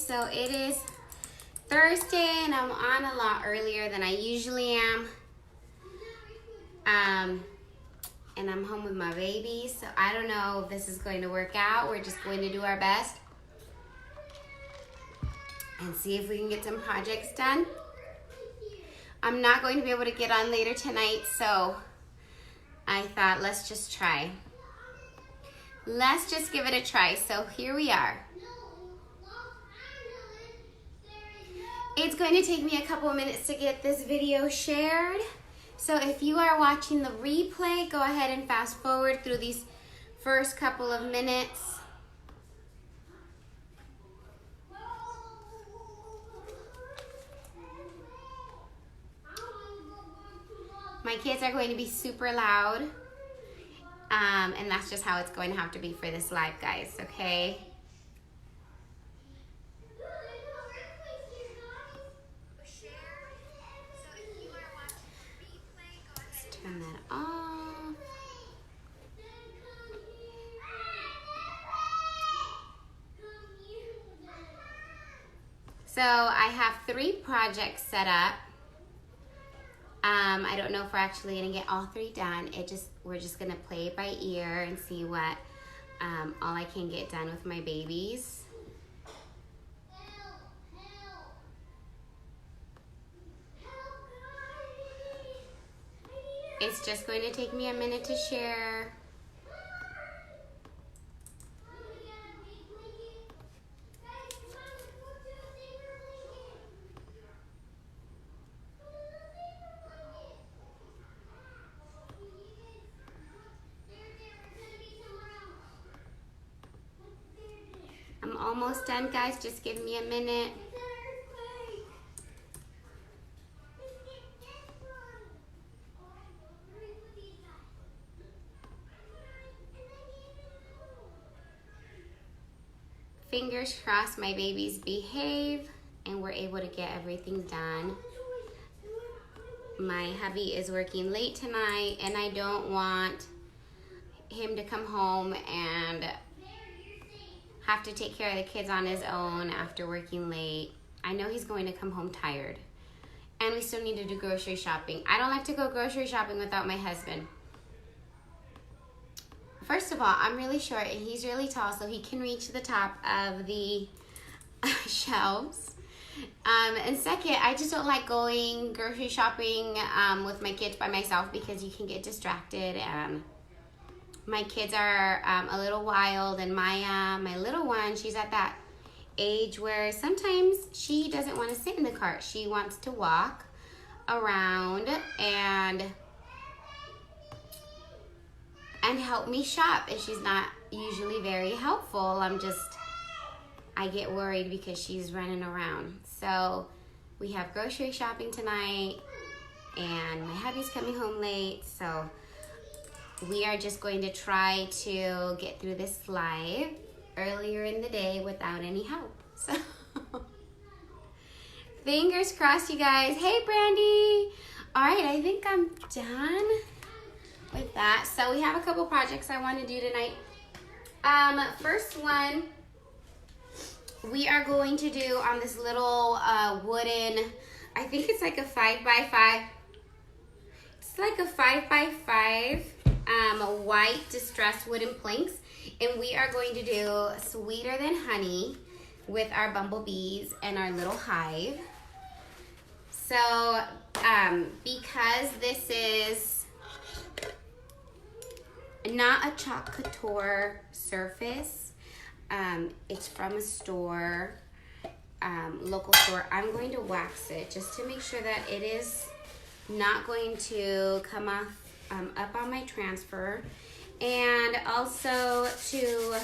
So it is Thursday and I'm on a lot earlier than I usually am. And I'm home with my baby, so I don't know if this is going to work out. We're just going to do our best and see if we can get some projects done. I'm not going to be able to get on later tonight, so I thought let's just try. Let's just give it a try. So here we are. It's going to take me a couple of minutes to get this video shared. So if you are watching the replay, go ahead and fast forward through these first couple of minutes. My kids are going to be super loud. And that's just how it's going to have to be for this live, guys, okay? Let's turn that off. So I have 3 projects set up. I don't know if we're actually gonna get all 3 done. We're just gonna play it by ear and see what all I can get done with my babies. It's just going to take me a minute to share. I'm almost done, guys. Just give me a minute. Fingers crossed my babies behave and we're able to get everything done. My hubby is working late tonight and I don't want him to come home and have to take care of the kids on his own after working late. I know he's going to come home tired. And we still need to do grocery shopping. I don't like to go grocery shopping without my husband. First of all, I'm really short and he's really tall, so he can reach the top of the shelves. And second, I just don't like going grocery shopping with my kids by myself because you can get distracted, and my kids are a little wild, and my little one, she's at that age where sometimes she doesn't want to sit in the cart. She wants to walk around and help me shop, and she's not usually very helpful. I get worried because she's running around. So we have grocery shopping tonight and my hubby's coming home late, so we are just going to try to get through this live earlier in the day without any help. So fingers crossed, you guys. Hey, Brandy. All right, I think I'm done with that. So we have a couple projects I want to do tonight. First one, we are going to do on this little wooden, I think it's like a 5x5. It's like a 5x5 white distressed wooden planks, and we are going to do Sweeter Than Honey with our bumblebees and our little hive. So because this is not a chalk couture surface, it's from a store, local store, I'm going to wax it just to make sure that it is not going to come off up on my transfer, and also to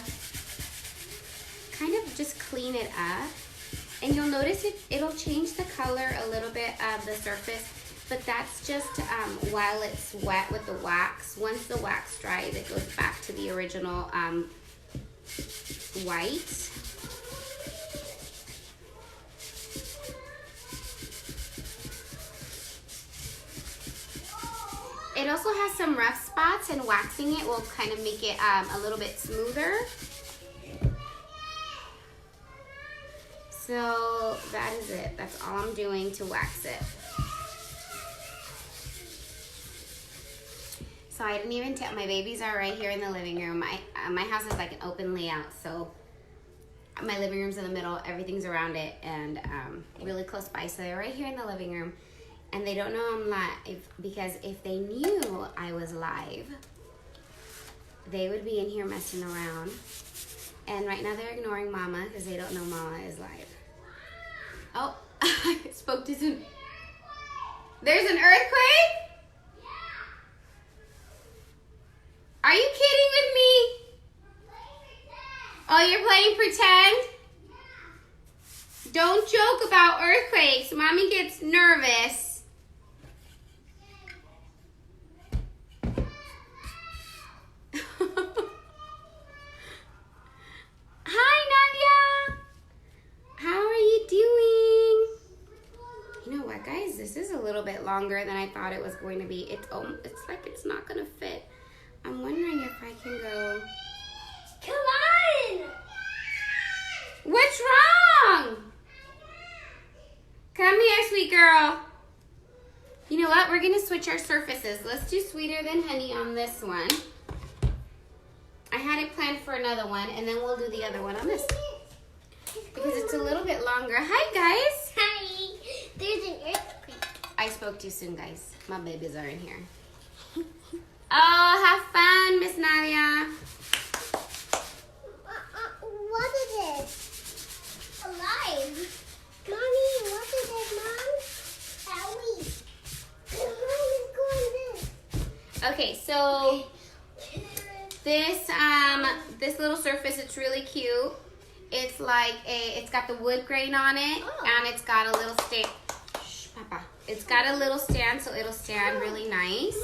kind of just clean it up. And you'll notice it'll change the color a little bit of the surface, but that's just while it's wet with the wax. Once the wax dries, it goes back to the original white. It also has some rough spots, and waxing it will kind of make it a little bit smoother. So that is it. That's all I'm doing to wax it. So I didn't even tell, my babies are right here in the living room. My house is like an open layout, so my living room's in the middle, everything's around it, and really close by. So they're right here in the living room, and they don't know I'm live, because if they knew I was live, they would be in here messing around. And right now they're ignoring Mama because they don't know Mama is live. Oh, I spoke too soon. There's an earthquake? Are you kidding with me? Oh, you're playing pretend? Don't joke about earthquakes. Mommy gets nervous. Hi, Nadia. How are you doing? You know what, guys? This is a little bit longer than I thought it was going to be. It's like it's not going to fit. I'm wondering if I can go. Come on! What's wrong? Come here, sweet girl. You know what? We're going to switch our surfaces. Let's do Sweeter Than Honey on this one. I had it planned for another one, and then we'll do the other one on this. Because it's a little bit longer. Hi, guys. Hi. There's an earthquake. I spoke too soon, guys. My babies are in here. Oh, have fun, Miss Nadia. What is it? Alive. Mommy, what is it, Mom? Owie. Mom is going this. Okay, so this little surface, it's really cute. It's like it's got the wood grain on it, and it's got a little stand. Shh, Papa. It's got a little stand, so it'll stand really nice.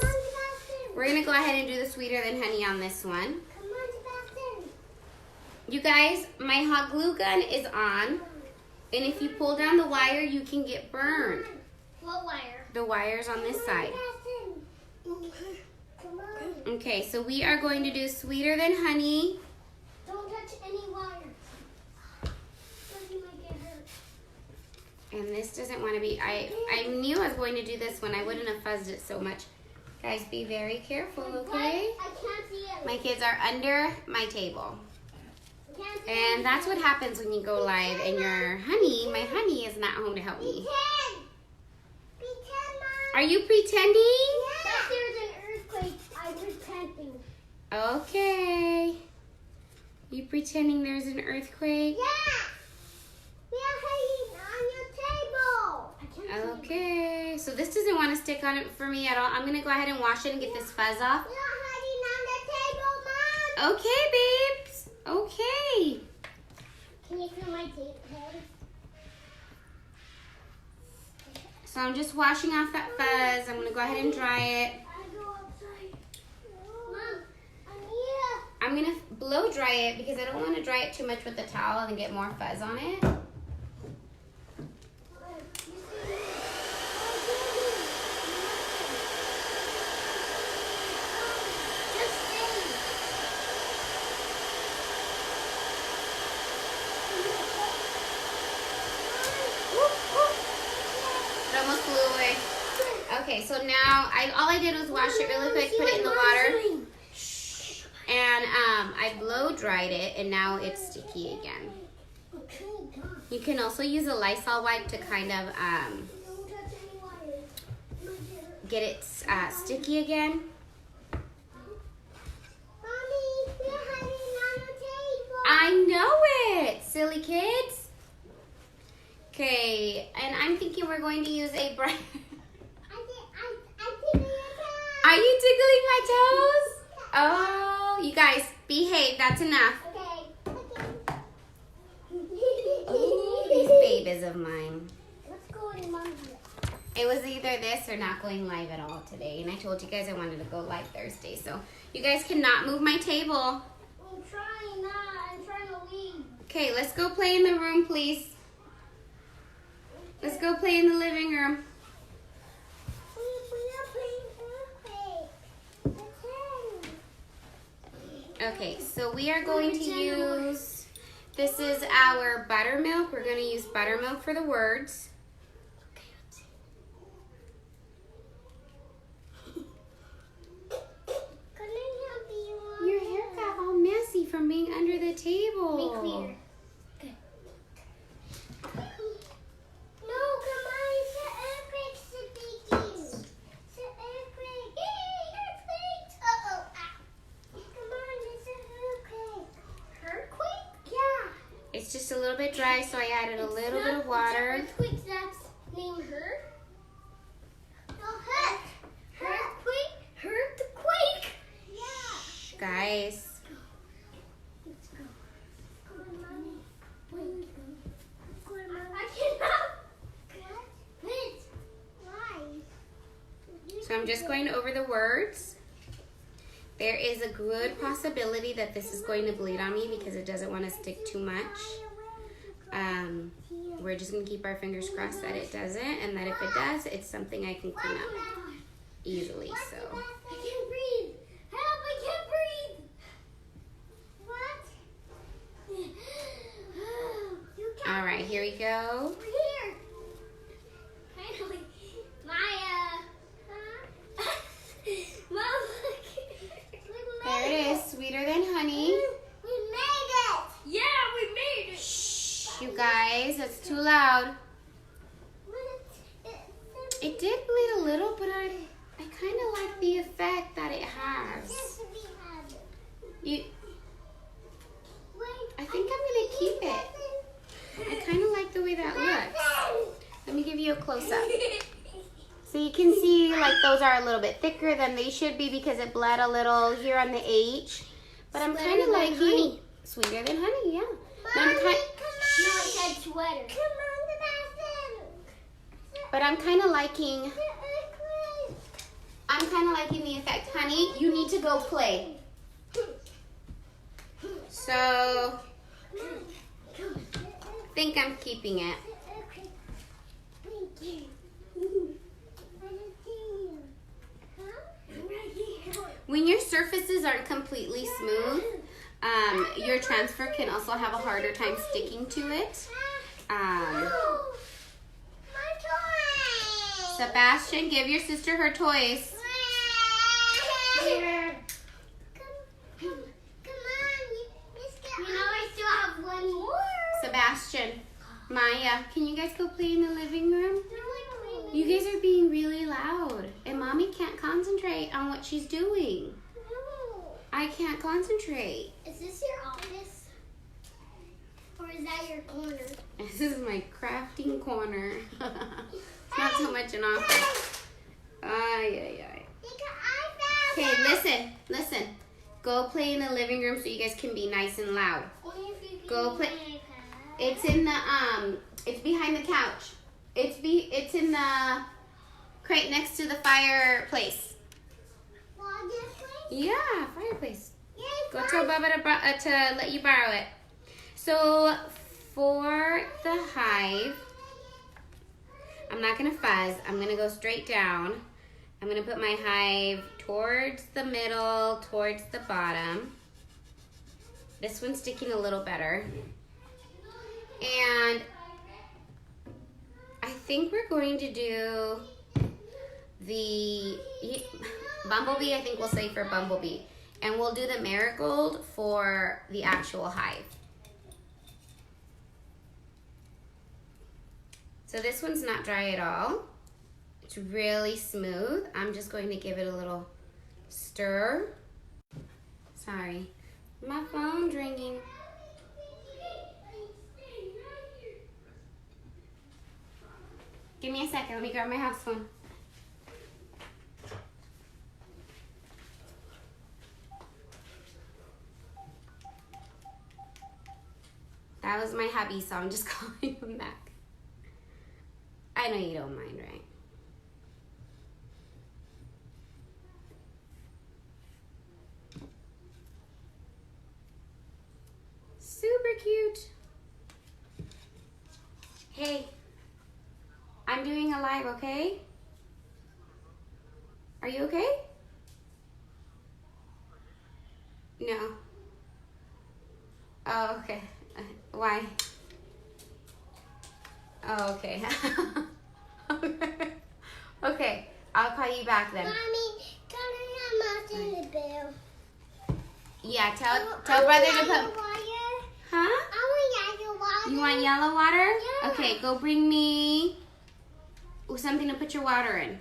We're gonna go ahead and do the Sweeter Than Honey on this one. You guys, my hot glue gun is on, and if you pull down the wire, you can get burned. What wire? The wire's on this side. Okay, so we are going to do Sweeter Than Honey. Don't touch any wires. You might get hurt. And this doesn't want to be, I knew I was going to do this one. I wouldn't have fuzzed it so much. Guys, be very careful, okay? I can't see it. My kids are under my table. And that's what happens when you go live and your honey, my honey, is not home to help me. Pretend, Mom. Are you pretending? If there's an earthquake, I'm pretending. Okay. You pretending there's an earthquake? Yeah. We're hanging on your table. I can't see it. Okay. So this doesn't want to stick on it for me at all. I'm going to go ahead and wash it and get this fuzz off. We're hiding on the table, Mom. Okay, babes. Okay. Can you feel my tape head? So I'm just washing off that fuzz. I'm going to go ahead and dry it. I go outside. Mom, I'm here. I'm going to blow dry it because I don't want to dry it too much with the towel and get more fuzz on it. It almost flew away. Okay, so now all I did was wash it really quick, put it in the water. And I blow dried it, and now it's sticky again. You can also use a Lysol wipe to kind of get it sticky again. I know it, silly kids. Okay, and I'm thinking we're going to use a brush. Are you tickling my toes? Oh, you guys, behave. That's enough. Oh, these babies of mine. Let's go in Mom's. It was either this or not going live at all today. And I told you guys I wanted to go live Thursday. So you guys cannot move my table. I'm trying not. I'm trying to leave. Okay, let's go play in the room, please. Let's go play in the living room. Okay, so we are going to use This is our buttermilk. We're going to use buttermilk for the words. Your hair got all messy from being under the table. Clear. Okay. No, come on, it's an earthquake speaking. It's an earthquake. Earthquake. Uh-oh. Come on, it's an earthquake. Earthquake? Yeah. It's just a little bit dry, so I added a little bit of water. It's an earthquake that's named her. No, hurt. Earthquake. Earthquake. Yeah. Guys. Let's go. Come on, Mommy. Wait. Come on, Mommy. I cannot. What? Wait. Why? So I'm just going over the words. There is a good possibility that this is going to bleed on me because it doesn't want to stick too much. We're just going to keep our fingers crossed that it doesn't, and that if it does, it's something I can clean up easily. So. I can't breathe. Help, I can't breathe. What? You can't All right, here we go. breathe. Here. Finally. Maya. Huh? Mom, look. There it is, sweeter than honey. We made it. Yeah, we made it. Shh, you guys, that's too loud. It did bleed a little, but I kind of like the effect that it has. I think I'm gonna keep it. I kind of like the way that looks. Let me give you a close up. So you can see like those are a little bit thicker than they should be because it bled a little here on the H. But I'm kind of liking honey. sweeter than honey, yeah. Mommy, come on. No, I said sweater. Come on, the bathroom. But I'm kind of liking the effect. Honey, you need to go play. So I think I'm keeping it. When your surfaces aren't completely smooth, your transfer can also have a harder time sticking to it. Sebastian, give your sister her toys. Come on, you know I still have one more. Sebastian, Maya, can you guys go play in the living room? You guys are being really loud, and Mommy can't concentrate on what she's doing. I can't concentrate. Is this your office? Or is that your corner? This is my crafting corner. It's not so much an office. Ay, ay, ay. Okay, listen. Go play in the living room so you guys can be nice and loud. Go play. It's in the it's behind the couch. It's in the crate next to the fireplace. Yeah, fireplace. Go tell Bubba to let you borrow it. So for the hive, I'm not gonna fuzz. I'm gonna go straight down. I'm gonna put my hive towards the middle, towards the bottom. This one's sticking a little better. And I think we're going to do the bumblebee, I think we'll say for bumblebee. And we'll do the marigold for the actual hive. So this one's not dry at all. It's really smooth. I'm just going to give it a little stir. Sorry, my phone's ringing. Give me a second, let me grab my house phone. That was my hubby, so I'm just calling him back. I know you don't mind, right? Super cute. Hey, I'm doing a live, okay? Are you okay? No. Oh, okay. Why? Oh, okay. Okay, I'll call you back then. Mommy, can I have mouse in the bell? Yeah, tell brother to put. Water. Huh? I want yellow water. You want yellow water? Yeah. Okay, go bring me something to put your water in.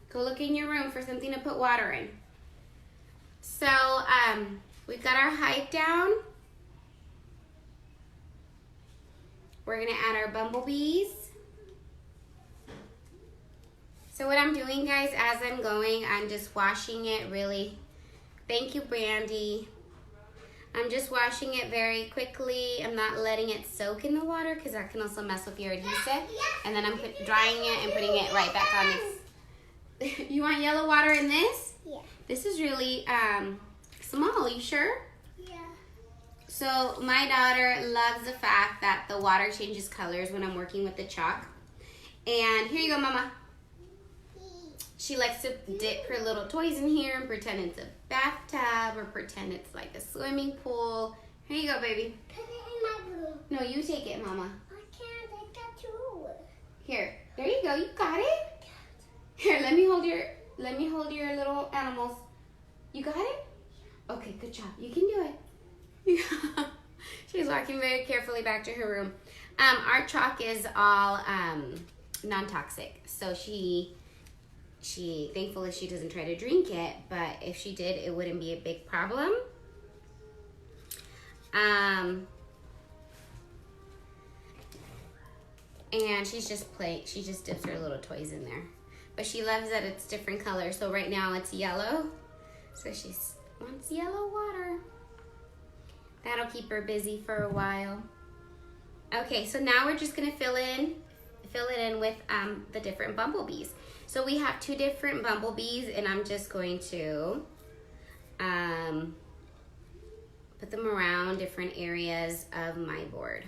Go look in your room for something to put water in. So, we've got our hive down. We're gonna add our bumblebees. So what I'm doing, guys, as I'm going, I'm just washing it really. Thank you, Brandy. I'm just washing it very quickly. I'm not letting it soak in the water because that can also mess with your adhesive. And then I'm drying it and putting it right back on this. You want yellow water in this? Yeah. This is really small. You sure? Yeah. So my daughter loves the fact that the water changes colors when I'm working with the chalk. And here you go, Mama. She likes to dip her little toys in here and pretend it's a bathtub or pretend it's like a swimming pool. Here you go, baby. Put it in my room. No, you take it, Mama. I can't. I got two. Here, there you go. You got it. Here, let me hold your little animals. You got it? Okay, good job. You can do it. She's walking very carefully back to her room. Our chalk is all non-toxic, so she thankfully she doesn't try to drink it, but if she did, it wouldn't be a big problem. And she just dips her little toys in there. But she loves that it's different colors. So right now it's yellow. So she wants yellow water. That'll keep her busy for a while. Okay, so now we're just gonna fill it in with the different bumblebees. So we have 2 different bumblebees, and I'm just going to put them around different areas of my board.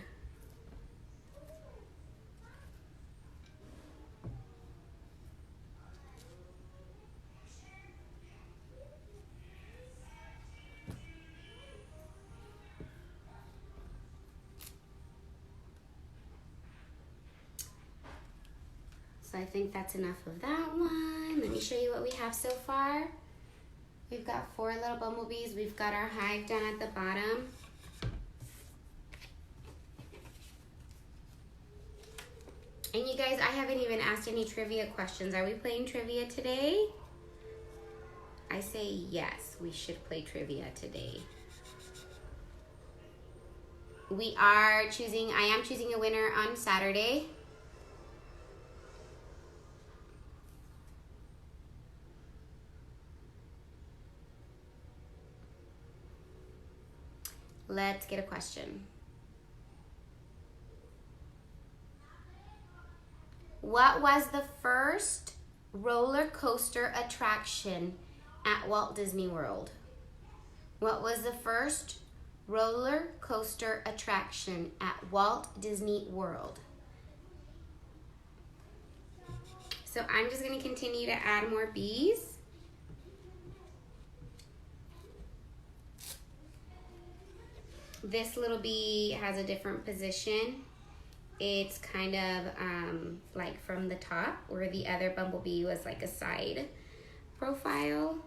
So I think that's enough of that one. Let me show you what we have so far. We've got 4 little bumblebees. We've got our hive down at the bottom. And you guys, I haven't even asked any trivia questions. Are we playing trivia today? I say yes, we should play trivia today. I am choosing a winner on Saturday. Let's get a question. What was the first roller coaster attraction at Walt Disney World? What was the first roller coaster attraction at Walt Disney World? So I'm just going to continue to add more bees. This little bee has a different position. It's kind of like from the top, where the other bumblebee was like a side profile.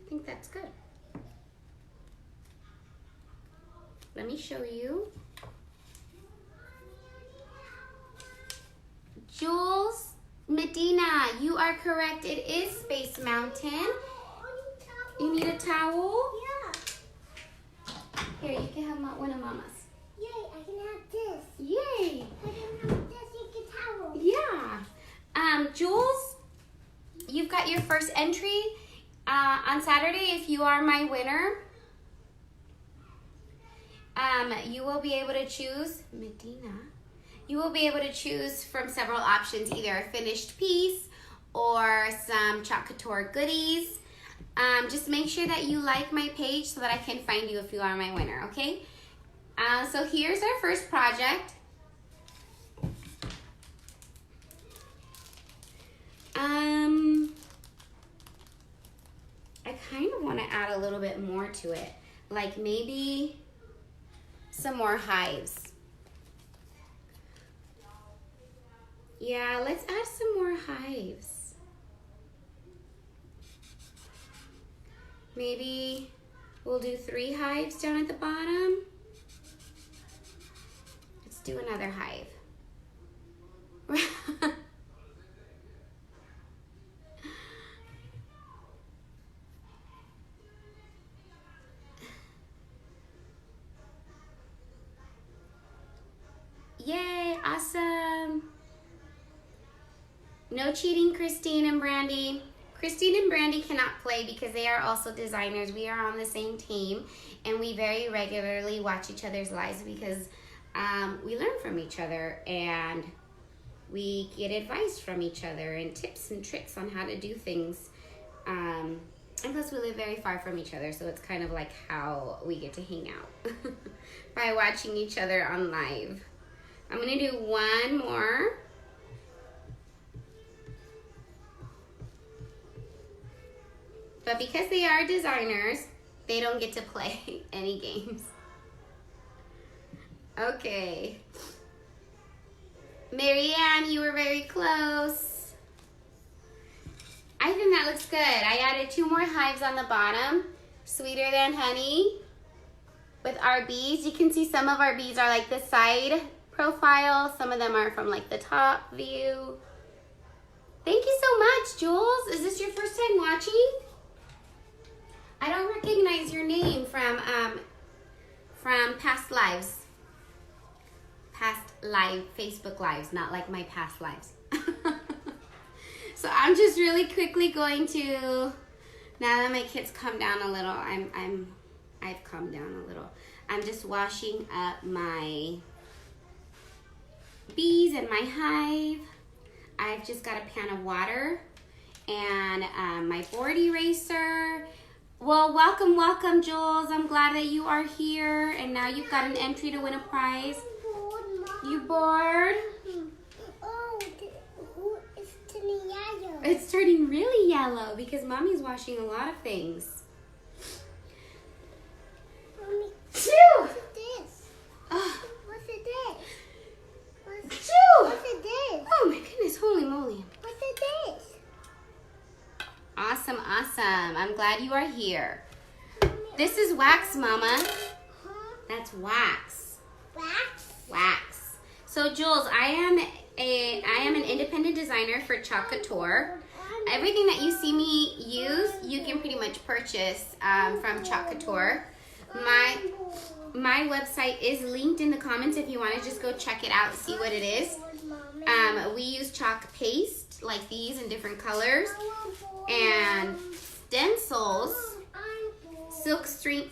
I think that's good. Let me show you. Jules Medina, you are correct. It is Space Mountain. You need a towel? Yeah. Here, you can have one of Mama's. Yay, I can have this. Yay. I can have this, you can towel. Yeah. Jules, you've got your first entry on Saturday. If you are my winner, you will be able to choose, Medina, you will be able to choose from several options, either a finished piece or some Couture goodies. Just make sure that you like my page so that I can find you if you are my winner, okay? So here's our first project. I kind of want to add a little bit more to it, like maybe some more hives. Yeah, let's add some more hives. Maybe we'll do 3 hives down at the bottom. Let's do another hive. Yay, awesome. No cheating, Christine and Brandy. Christine and Brandy cannot play because they are also designers. We are on the same team, and we very regularly watch each other's lives because we learn from each other, and we get advice from each other and tips and tricks on how to do things. And plus we live very far from each other, so it's kind of like how we get to hang out by watching each other on live. I'm gonna do one more. But because they are designers, they don't get to play any games. Okay. Marianne, you were very close. I think that looks good. I added 2 more hives on the bottom. Sweeter than honey. With our bees, you can see some of our bees are like the side profile. Some of them are from like the top view. Thank you so much, Jules. Is this your first time watching? I don't recognize your name from past lives. Past live Facebook lives, not like my past lives. So I'm just really quickly going to, now that my kids calmed down a little, I've calmed down a little. I'm just washing up my bees and my hive. I've just got a pan of water and my board eraser. Well, welcome, Jules. I'm glad that you are here, and now you've got an entry to win a prize. You bored? Oh, it's turning yellow. It's turning really yellow because Mommy's washing a lot of things. Mommy, Choo! what's this? Oh. What's this? Choo! What's this? Oh my goodness, holy moly. What's this? Awesome. I'm glad you are here. This is wax, Mama. That's wax. Wax? Wax. So Jules, I am an independent designer for Couture. Everything that you see me use, you can pretty much purchase from Couture. My website is linked in the comments if you want to just go check it out and see what it is. We use chalk paste like these in different colors, and stencils, silk screen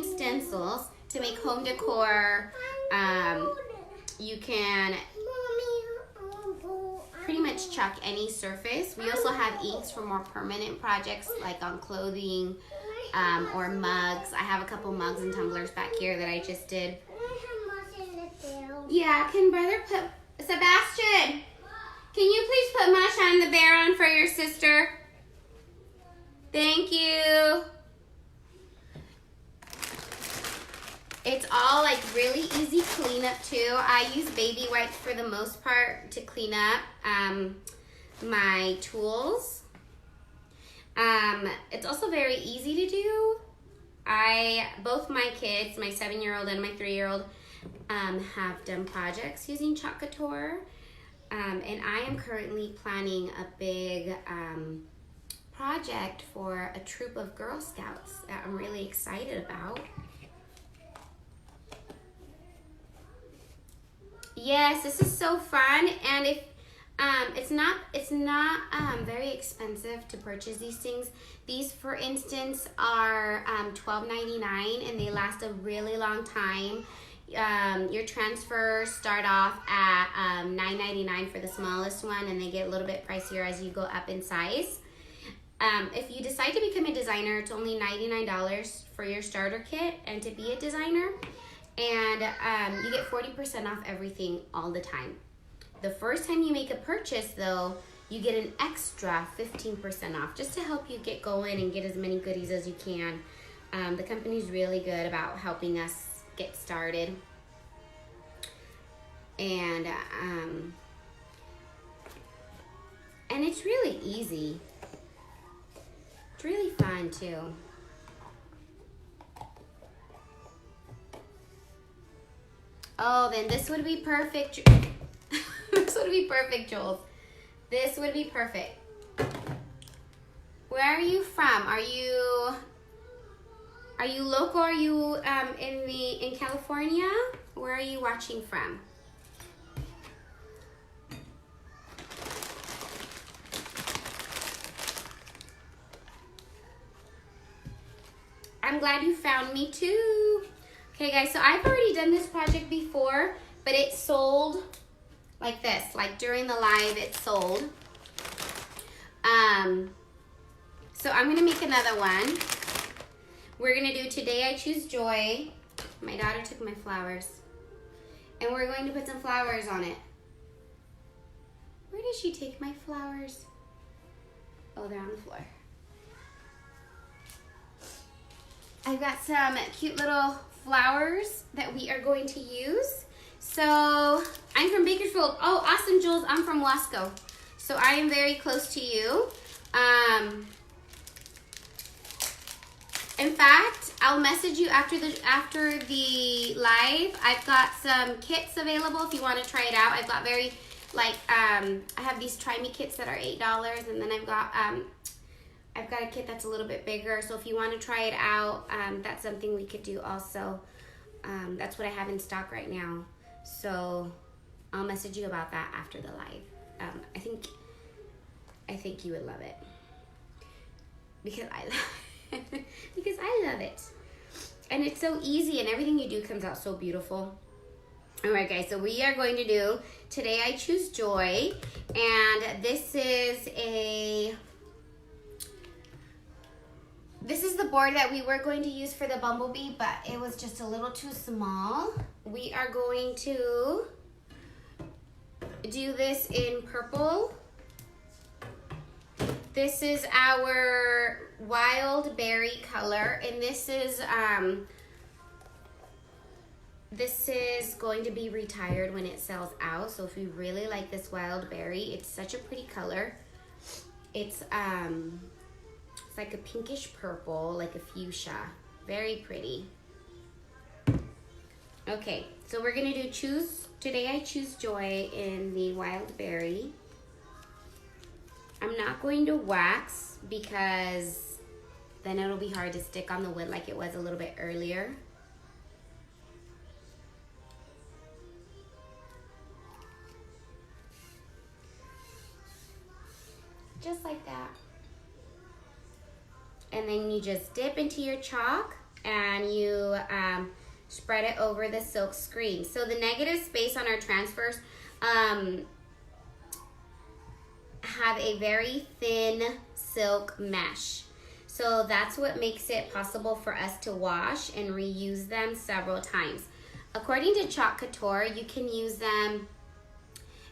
stencils to make home decor. You can pretty much chalk any surface. We also have inks for more permanent projects like on clothing or mugs. I have a couple mugs and tumblers back here that I just did. Yeah, can brother put, Sebastian, can you please put mush on the bear on for your sister? Thank you. It's all like really easy cleanup too. I use baby wipes for the most part to clean up my tools. It's also very easy to do. Both my kids, my 7-year-old and my 3-year-old, have done projects using Couture. And I am currently planning a big project for a troop of Girl Scouts that I'm really excited about. Yes, this is so fun, and if it's not very expensive to purchase these things. These, for instance, are $12.99, and they last a really long time. Your transfers start off at $9.99 for the smallest one, and they get a little bit pricier as you go up in size. If you decide to become a designer, it's only $99 for your starter kit, and to be a designer, And you get 40% off everything all the time. The first time you make a purchase, though, you get an extra 15% off just to help you get going and get as many goodies as you can. The company's really good about helping us get started. And it's really easy. It's really fun, too. Oh, then this would be perfect. This would be perfect, Jules. This would be perfect. Where are you from? Are you local? Are you in California? Where are you watching from? I'm glad you found me too. Okay guys, so I've already done this project before, but it sold like this. Like during the live, it sold. So I'm gonna make another one. We're gonna do Today I Choose Joy. My daughter took my flowers. And we're going to put some flowers on it. Where did she take my flowers? Oh, they're on the floor. I've got some cute little flowers that we are going to use. So I'm from Bakersfield. Oh, awesome, Jules. I'm from Wasco. So I am very close to you. In fact, I'll message you after the live. I've got some kits available if you want to try it out. I've got I have these Try Me kits that are $8, and then I've got a kit that's a little bit bigger. So if you want to try it out, that's something we could do also. That's what I have in stock right now. So I'll message you about that after the live. I think you would love it because I love it, and it's so easy, and everything you do comes out so beautiful. All right, guys. So we are going to do Today I Choose Joy, and this is the board that we were going to use for the bumblebee, but it was just a little too small. We are going to do this in purple. This is our wild berry color, and this is going to be retired when it sells out. So if you really like this wild berry, it's such a pretty color. It's like a pinkish purple, like a fuchsia. Very pretty. Okay, so we're gonna do Today I Choose Joy in the wild berry. I'm not going to wax because then it'll be hard to stick on the wood like it was a little bit earlier. Just like that. And then you just dip into your chalk and you spread it over the silk screen. So the negative space on our transfers have a very thin silk mesh. So that's what makes it possible for us to wash and reuse them several times. According to Chalk Couture, you can use them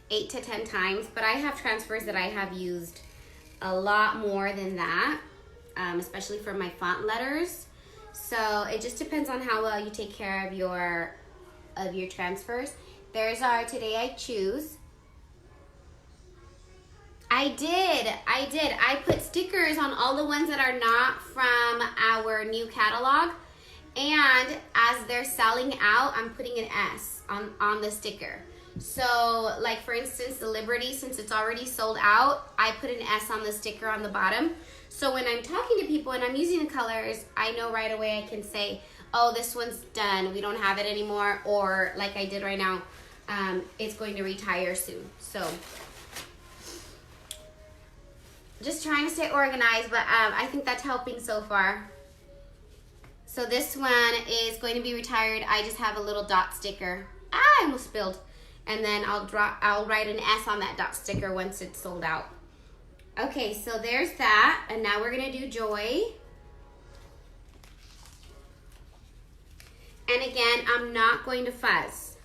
8 to 10 times, but I have transfers that I have used a lot more than that, especially for my font letters. So it just depends on how well you take care of your transfers. There's our Today I Choose. I did. I put stickers on all the ones that are not from our new catalog. And as they're selling out, I'm putting an S on the sticker. So like for instance, the Liberty, since it's already sold out, I put an S on the sticker on the bottom. So when I'm talking to people and I'm using the colors, I know right away I can say, oh, this one's done. We don't have it anymore. Or like I did right now, it's going to retire soon. So just trying to stay organized, but I think that's helping so far. So this one is going to be retired. I just have a little dot sticker. I almost spilled. And then I'll write an S on that dot sticker once it's sold out. Okay, so there's that. And now we're gonna do Joy. And again, I'm not going to fuzz.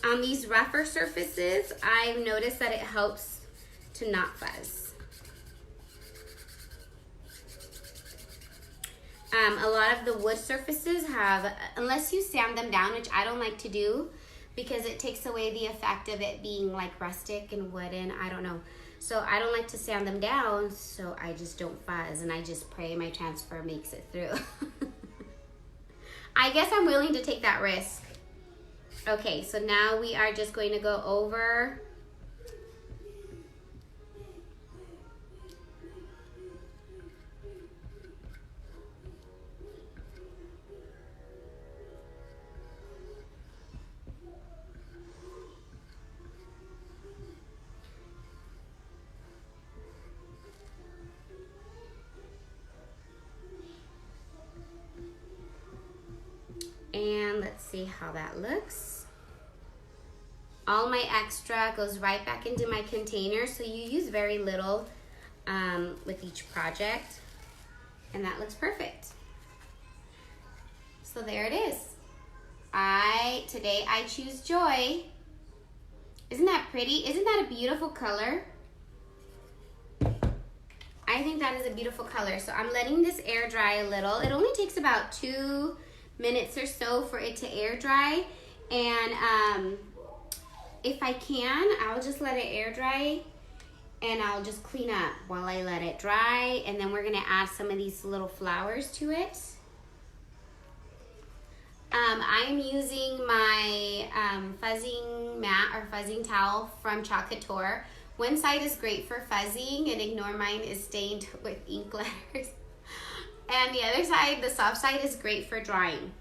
On these rougher surfaces, I've noticed that it helps to not fuzz. A lot of the wood surfaces have, unless you sand them down, which I don't like to do because it takes away the effect of it being like rustic and wooden. I don't know. So I don't like to sand them down, so I just don't fuzz and I just pray my transfer makes it through. I guess I'm willing to take that risk. Okay, so now we are just going to go over and let's see how that looks. All my extra goes right back into my container, so you use very little with each project, and that looks perfect. So there it is. Today I choose joy. Isn't that pretty? Isn't that a beautiful color? I think that is a beautiful color. So I'm letting this air dry a little. It only takes about 2 minutes or so for it to air dry, and if I can, I'll just let it air dry and I'll just clean up while I let it dry, and then we're gonna add some of these little flowers to it. I'm using my fuzzing mat or fuzzing towel from Couture. One side is great for fuzzing, and ignore mine is stained with ink letters. And the other side, the soft side, is great for drying.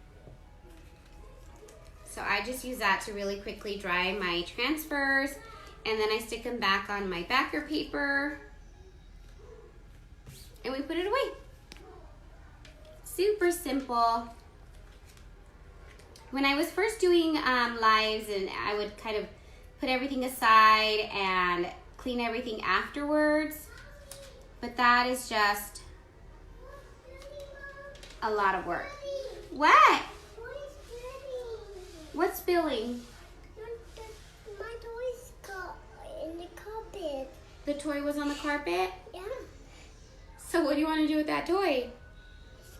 So I just use that to really quickly dry my transfers, and then I stick them back on my backer paper, and we put it away. Super simple. When I was first doing lives, and I would kind of put everything aside and clean everything afterwards, but that is just a lot of work. What? What's spilling? My toys got in the carpet. The toy was on the carpet? Yeah. So what do you want to do with that toy?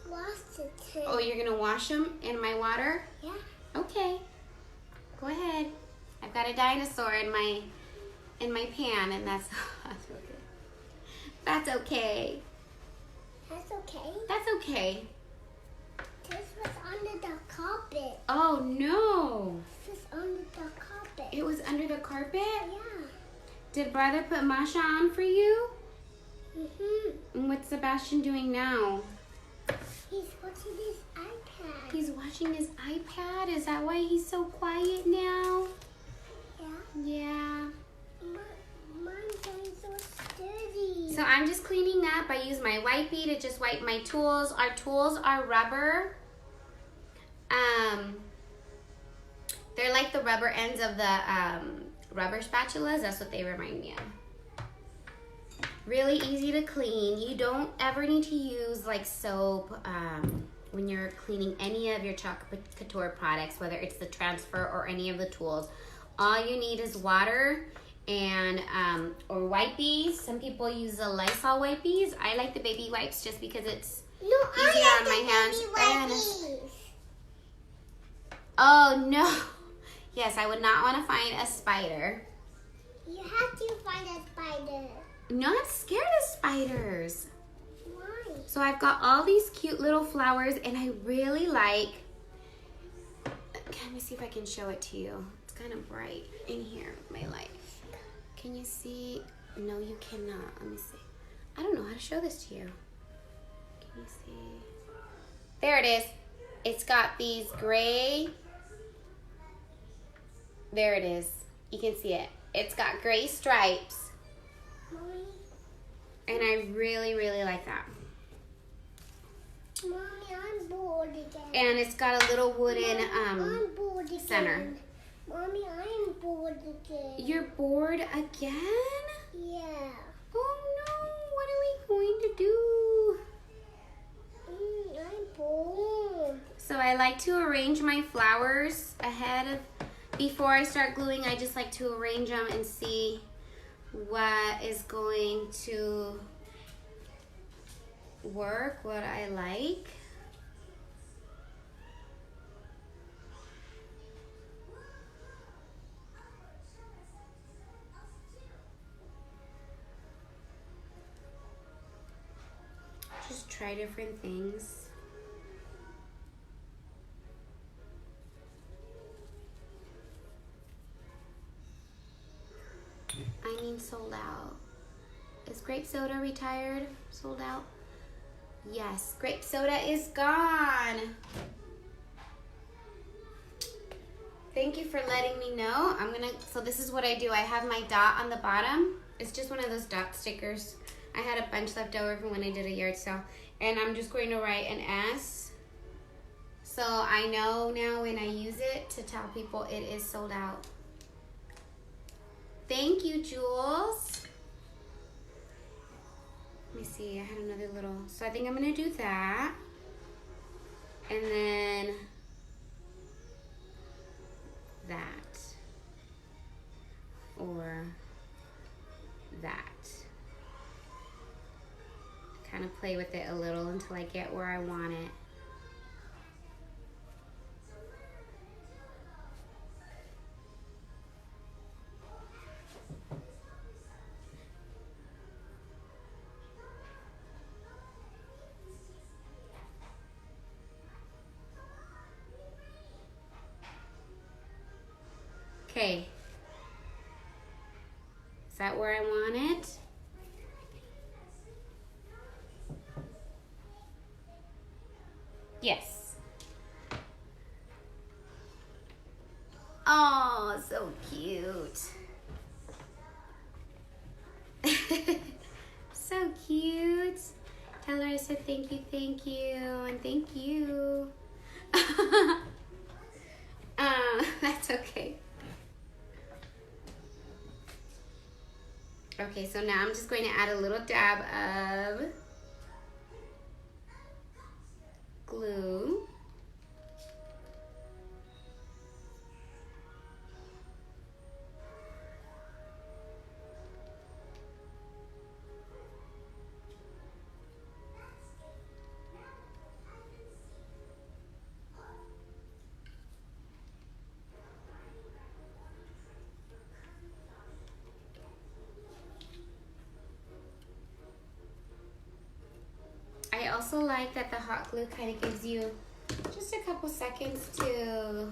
Wash it. Oh, you're going to wash them in my water? Yeah. Okay. Go ahead. I've got a dinosaur in my pan, and that's okay. That's okay. That's okay. That's okay. This was under the carpet. Oh no. This was under the carpet. It was under the carpet? Yeah. Did brother put Masha on for you? Mhm. And what's Sebastian doing now? He's watching his iPad. He's watching his iPad? Is that why he's so quiet now? Yeah. Yeah. Mine's getting so sturdy. So I'm just cleaning up. I use my wipey to just wipe my tools. Our tools are rubber. They're like the rubber ends of the rubber spatulas. That's what they remind me of. Really easy to clean. You don't ever need to use like soap when you're cleaning any of your Couture products, whether it's the transfer or any of the tools. All you need is water and or wipes. Some people use the Lysol wipes. I like the baby wipes just because it's easier on my hands. Oh no. Yes, I would not want to find a spider. You have to find a spider. Not scared of spiders. Why? So I've got all these cute little flowers, and I really like, let me see if I can show it to you. It's kind of bright in here with my light. Can you see? No, you cannot. Let me see. I don't know how to show this to you. Can you see? There it is. It's got these gray, there it is. You can see it. It's got gray stripes. Mommy? And I really, really like that. Mommy, I'm bored again. And it's got a little wooden I'm bored again. center. Mommy, I'm bored again. You're bored again? Yeah. Oh no, do. I'm bored. So I like to arrange my flowers before I start gluing. I just like to arrange them and see what is going to work, what I like. Just try different things. I mean, sold out. Is grape soda retired? Sold out? Yes, grape soda is gone. Thank you for letting me know. So this is what I do. I have my dot on the bottom. It's just one of those dot stickers. I had a bunch left over from when I did a yard sale. And I'm just going to write an S. So I know now when I use it to tell people it is sold out. Thank you, Jules. Let me see, I had another little, so I think I'm gonna do that. And then that. Or that. Kind of play with it a little until I get where I want it. Okay. Is that where I want it? Yes. Oh, so cute. So cute. Tell her I said thank you, and thank you. That's okay. Okay, so now I'm just going to add a little dab of glue. I also like that the hot glue kind of gives you just a couple seconds to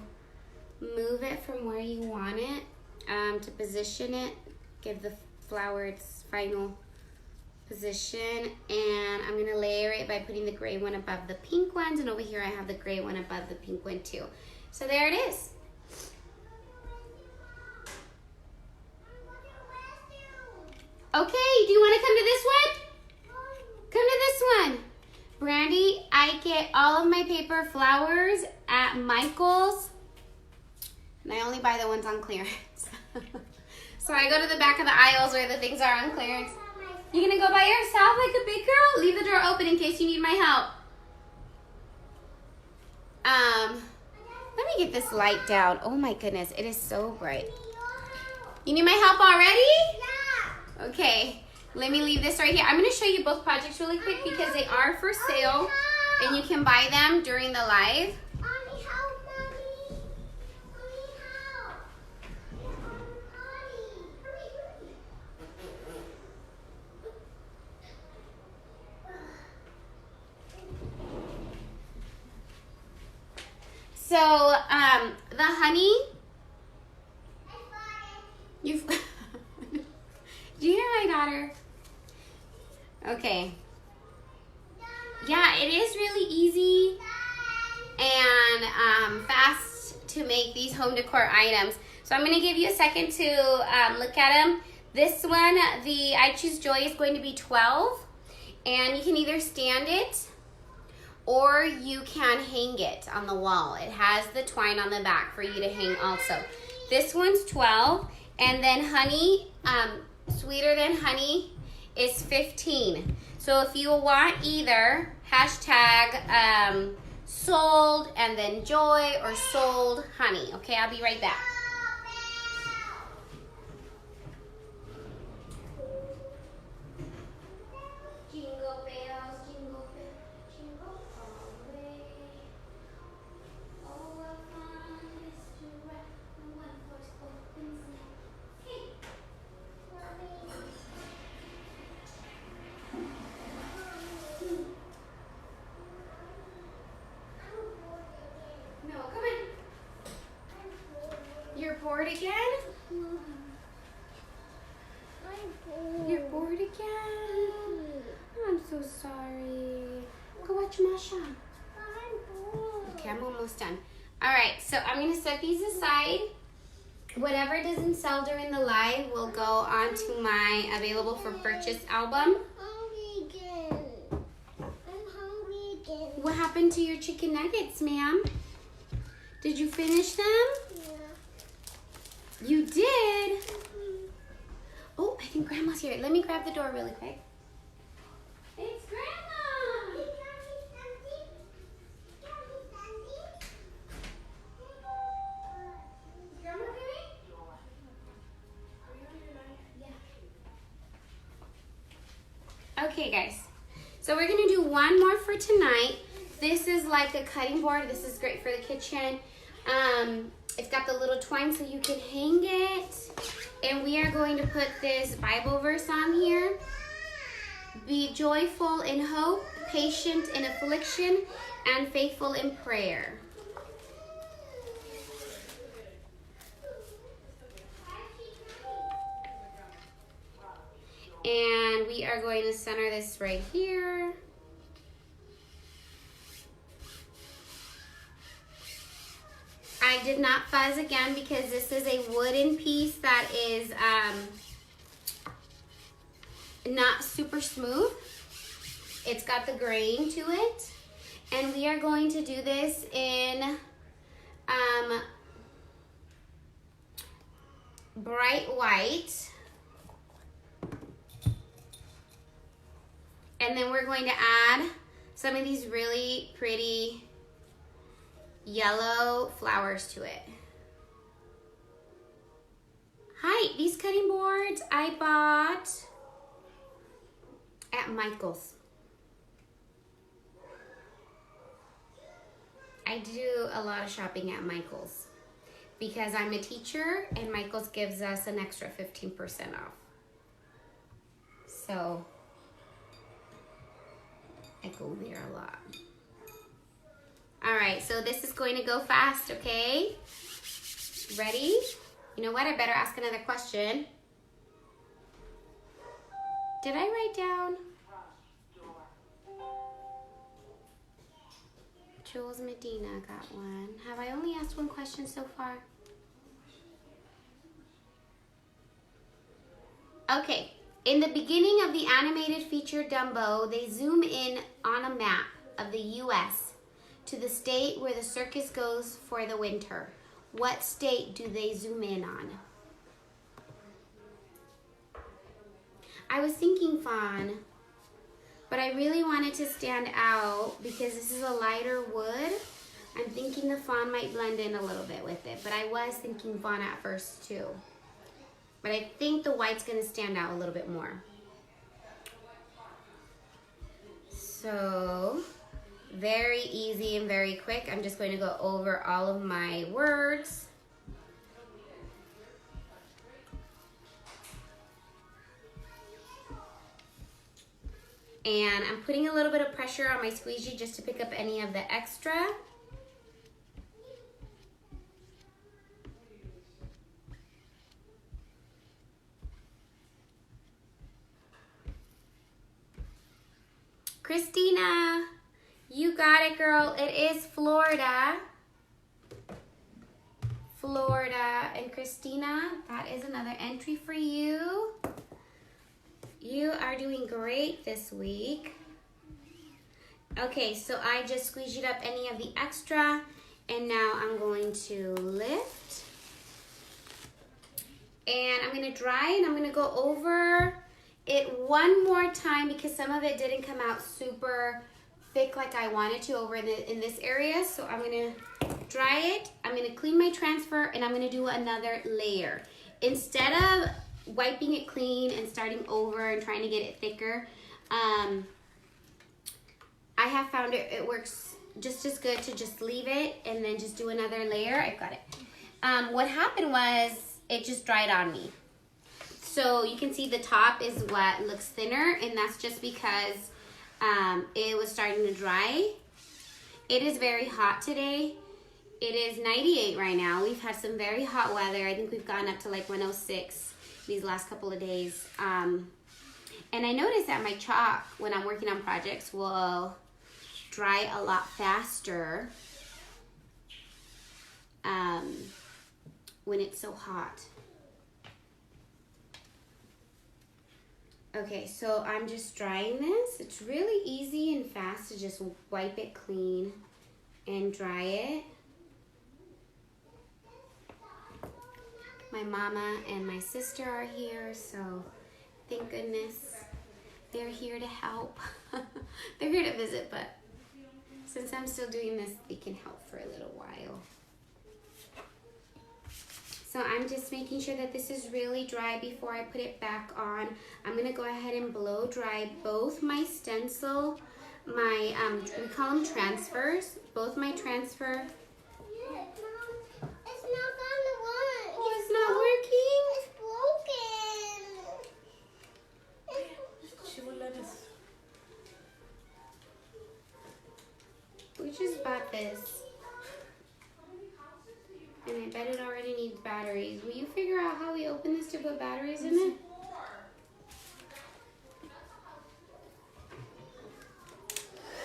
move it from where you want it, to position it, give the flower its final position. And I'm gonna layer it by putting the gray one above the pink ones, and over here I have the gray one above the pink one too. So there it is. Okay, do you wanna come to this one? Come to this one. Brandy, I get all of my paper flowers at Michael's, and I only buy the ones on clearance. So I go to the back of the aisles where the things are on clearance. You gonna go by yourself like a big girl? Leave the door open in case you need my help. Let me get this light down. Oh my goodness, it is so bright. You need my help already? Yeah. Okay. Let me leave this right here. I'm going to show you both projects really quick because they are for sale and you can buy them during the live. Mommy, help, Mommy. Mommy, help. Mommy. So, the honey, you've, did you hear my daughter? Okay. Yeah, it is really easy and fast to make these home decor items. So I'm going to give you a second to look at them. This one, the I Choose Joy, is going to be 12. And you can either stand it or you can hang it on the wall. It has the twine on the back for you to hang also. This one's 12. And then honey, Sweeter Than Honey, is 15. So So if you want either hashtag sold and then joy or sold honey. Okay, I'll be right back. Jingle bells, jingle bells, jingle all the way. Oh, what fun it is to ride when one horse opens sleigh. Hey, no, come on. You're bored again? You're bored again? I'm so sorry. Go watch Masha. Okay, I'm almost done. All right, so I'm going to set these aside. Whatever doesn't sell during the live will go onto my available for purchase album. What happened to your chicken nuggets, ma'am? Did you finish them? Yeah. You did? Oh, I think Grandma's here. Let me grab the door really quick. It's Grandma! Is Grandma coming? Yeah. Okay, guys. So we're going to do one more for tonight. This is like a cutting board. This is great for the kitchen. It's got the little twine so you can hang it. And we are going to put this Bible verse on here. Be joyful in hope, patient in affliction, and faithful in prayer. And we are going to center this right here. I did not fuzz again because this is a wooden piece that is not super smooth. It's got the grain to it. And we are going to do this in bright white. And then we're going to add some of these really pretty yellow flowers to it. Hi, these cutting boards I bought at Michael's. I do a lot of shopping at Michael's because I'm a teacher and Michael's gives us an extra 15% off. So I go there a lot. All right, so this is going to go fast, okay? Ready? You know what? I better ask another question. Did I write down? Jules Medina got one. Have I only asked one question so far? Okay. In the beginning of the animated feature Dumbo, they zoom in on a map of the U.S. to the state where the circus goes for the winter. What state do they zoom in on? I was thinking fawn, but I really wanted to stand out because this is a lighter wood. I'm thinking the fawn might blend in a little bit with it, but I was thinking fawn at first too. But I think the white's gonna stand out a little bit more. So, very easy and very quick. I'm just going to go over all of my words. And I'm putting a little bit of pressure on my squeegee just to pick up any of the extra. Christina, you got it, girl. It is Florida. Florida. And Christina, that is another entry for you. You are doing great this week. Okay, so I just squeegeed up any of the extra, and now I'm going to lift. And I'm gonna dry, and I'm gonna go over it one more time because some of it didn't come out super thick like I wanted to over in this area. So I'm gonna dry it, I'm gonna clean my transfer, and I'm gonna do another layer. Instead of wiping it clean and starting over and trying to get it thicker, I have found it works just as good to just leave it and then just do another layer. I've got it. What happened was it just dried on me. So you can see the top is what looks thinner, and that's just because it was starting to dry. It is very hot today. It is 98 right now. We've had some very hot weather. I think we've gone up to like 106 these last couple of days. And I noticed that my chalk, when I'm working on projects, will dry a lot faster when it's so hot. Okay, so I'm just drying this. It's really easy and fast to just wipe it clean and dry it. My mama and my sister are here, so thank goodness they're here to help. They're here to visit, but since I'm still doing this, they can help for a little while. So I'm just making sure that this is really dry before I put it back on. I'm gonna go ahead and blow dry both my stencil, my, we call them transfers, both my transfer. Yeah, Mom, it's not gonna work. Oh, it's not working? It's broken. She will let us. We just bought this. And I bet it already needs batteries. Will you figure out how we open this to put batteries in it?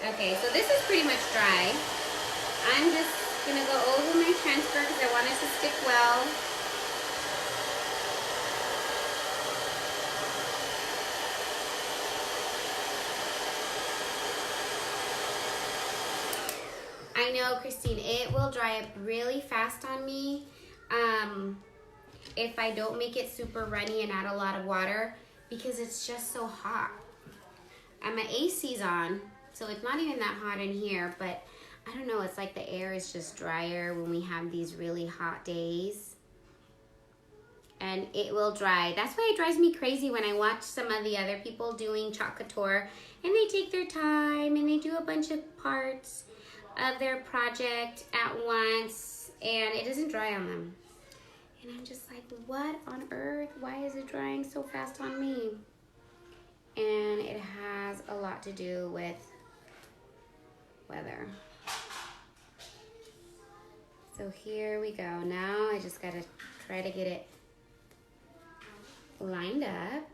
Okay, so this is pretty much dry. I'm just gonna go over my transfer because I want it to stick well. I know, Christine, it will dry up really fast on me if I don't make it super runny and add a lot of water because it's just so hot. And my AC's on, so it's not even that hot in here, but I don't know, it's like the air is just drier when we have these really hot days. And it will dry. That's why it drives me crazy when I watch some of the other people doing chalk couture and they take their time and they do a bunch of parts of their project at once and it doesn't dry on them. And I'm just like, what on earth? Why is it drying so fast on me? And it has a lot to do with weather. So here we go. Now I just gotta try to get it lined up.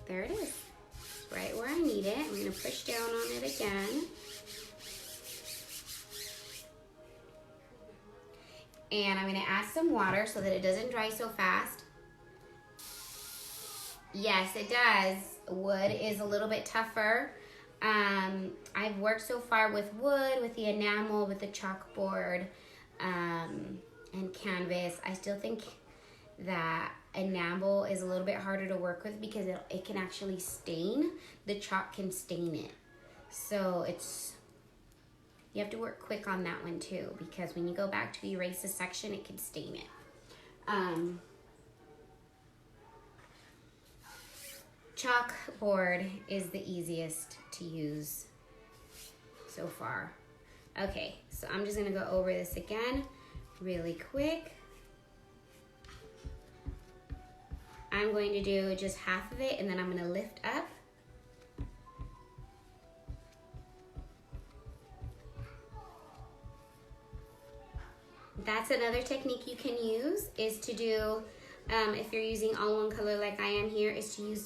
There it is. It's right where I need it. I'm gonna push down on it again. And I'm gonna add some water so that it doesn't dry so fast. Yes, it does. Wood is a little bit tougher. I've worked so far with wood, with the enamel, with the chalkboard, and canvas. I still think that enamel is a little bit harder to work with because it can actually stain. The chalk can stain it. So you have to work quick on that one too, because when you go back to erase a section, it can stain it. Chalkboard is the easiest to use so far. Okay, so I'm just gonna go over this again really quick. I'm going to do just half of it and then I'm gonna lift up. That's another technique you can use, is to do, if you're using all one color like I am here, is to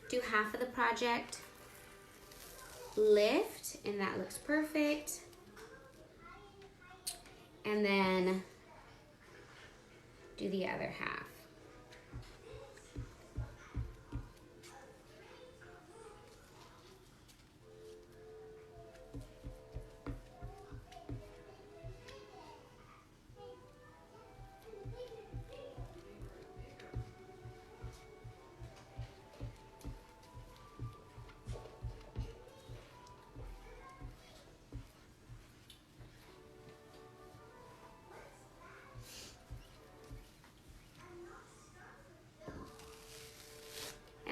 do half of the project, lift, and that looks perfect. And then do the other half.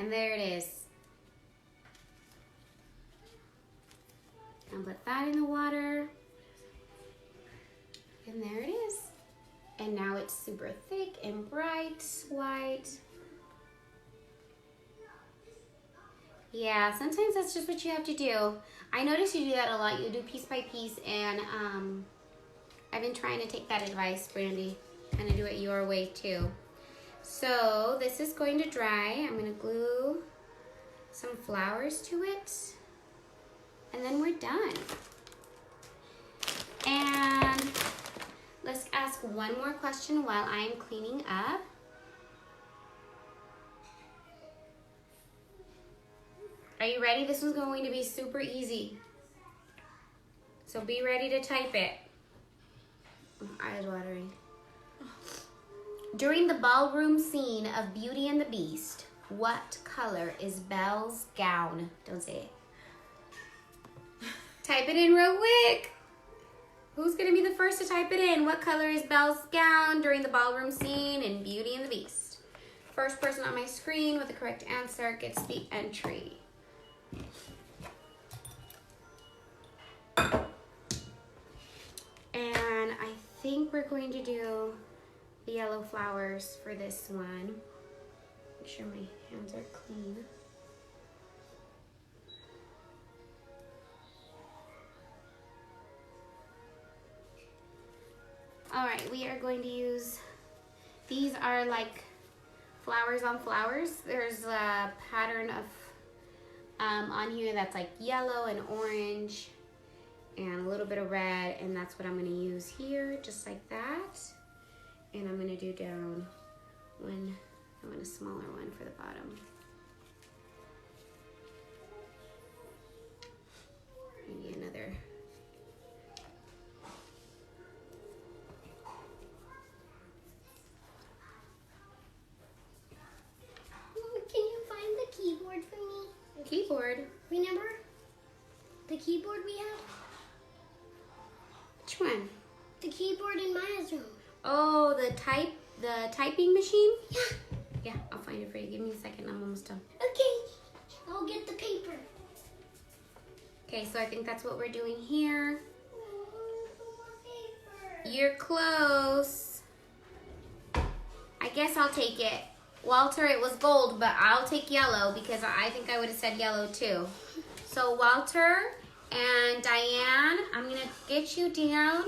And there it is. And put that in the water. And there it is. And now it's super thick and bright, white. Yeah, sometimes that's just what you have to do. I notice you do that a lot. You do piece by piece, and I've been trying to take that advice, Brandy, and to do it your way too. So this is going to dry. I'm gonna glue some flowers to it, and then we're done. And let's ask one more question while I'm cleaning up. Are you ready? This one's going to be super easy. So be ready to type it. Eyes watering. During the ballroom scene of Beauty and the Beast, what color is Belle's gown? Don't say it. Type it in real quick. Who's gonna be the first to type it in? What color is Belle's gown during the ballroom scene in Beauty and the Beast? First person on my screen with the correct answer gets the entry. And I think we're going to do the yellow flowers for this one. Make sure my hands are clean. All right, we are going to use, these are like flowers on flowers. There's a pattern of on here that's like yellow and orange and a little bit of red, and that's what I'm going to use here, just like that. And I'm going to do down one, I want a smaller one for the bottom. Maybe another. Can you find the keyboard for me? Keyboard? Remember the keyboard we have? Which one? The keyboard in Maya's room. Oh, the typing machine? Yeah. Yeah, I'll find it for you. Give me a second. I'm almost done. Okay. I'll get the paper. Okay, so I think that's what we're doing here. Paper. You're close. I guess I'll take it. Walter, it was gold, but I'll take yellow because I think I would have said yellow too. So Walter and Diane, I'm gonna get you down.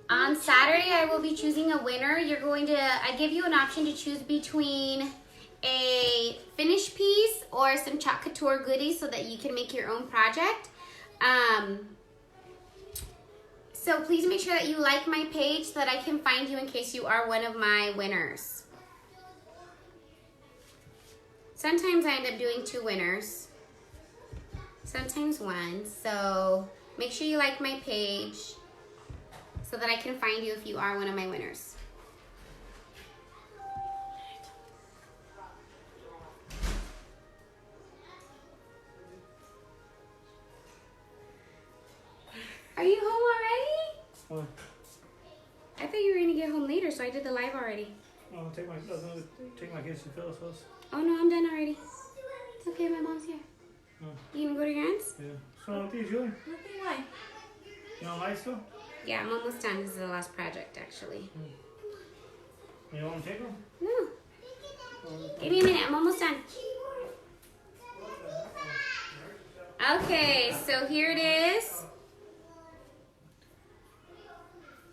On Saturday, I will be choosing a winner. I give you an option to choose between a finished piece or some Couture goodies so that you can make your own project. So please make sure that you like my page so that I can find you in case you are one of my winners. Sometimes I end up doing 2 winners, sometimes 1. So make sure you like my page so that I can find you if you are one of my winners. Are you home already? Oh, I thought you were gonna get home later, so I did the live already. I'll take my kids to Phyllis' house. Oh no, I'm done already. It's okay, my mom's here. Oh. You gonna go to your aunt's? Yeah. So what are you doing? Nothing why? You don't like still? Yeah, I'm almost done. This is the last project, actually. You don't want to take them? No. Give me a minute. I'm almost done. Okay, so here it is.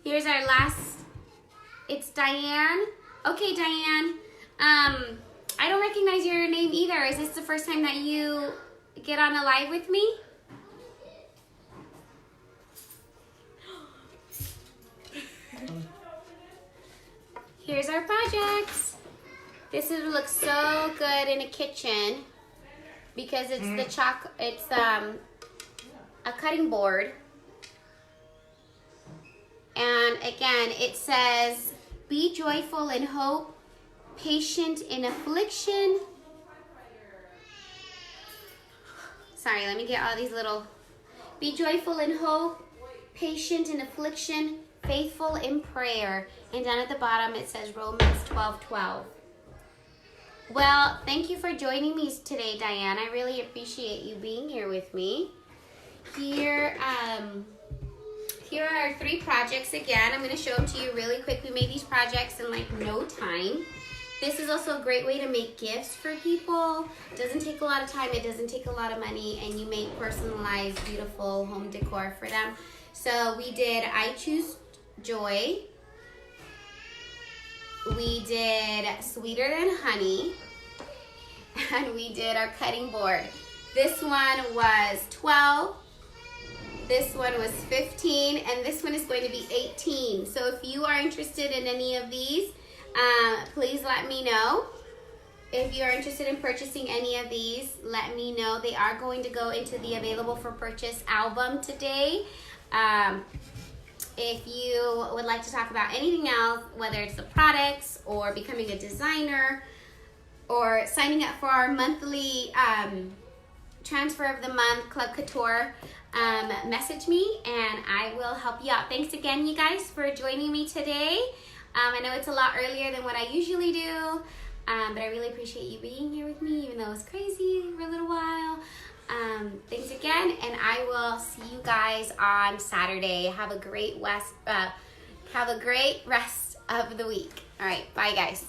Here's our last. It's Diane. Okay, Diane. I don't recognize your name either. Is this the first time that you get on a live with me? Here's our projects. This would look so good in a kitchen because it's it's a cutting board. And again, it says, be joyful in hope, patient in affliction. Sorry, let me get all these little. Be joyful in hope, patient in affliction, faithful in prayer. And down at the bottom it says Romans 12:12. Well, thank you for joining me today, Diane. I really appreciate you being here with me. Here are our 3 projects again. I'm going to show them to you really quick. We made these projects in like no time. This is also a great way to make gifts for people. It doesn't take a lot of time, it doesn't take a lot of money, and you make personalized, beautiful home decor for them. So we did I Choose Joy. We did Sweeter Than Honey. And we did our cutting board. This one was 12. This one was 15, and this one is going to be 18. So if you are interested in any of these, please let me know. If you are interested in purchasing any of these, let me know. They are going to go into the available for purchase album today. If you would like to talk about anything else, whether it's the products or becoming a designer or signing up for our monthly transfer of the month Club Couture, message me and I will help you out. Thanks again, you guys, for joining me today. I know it's a lot earlier than what I usually do, but I really appreciate you being here with me, even though it was crazy for a little while. Thanks again, and I will see you guys on Saturday. Have a great rest of the week. All right, bye, guys.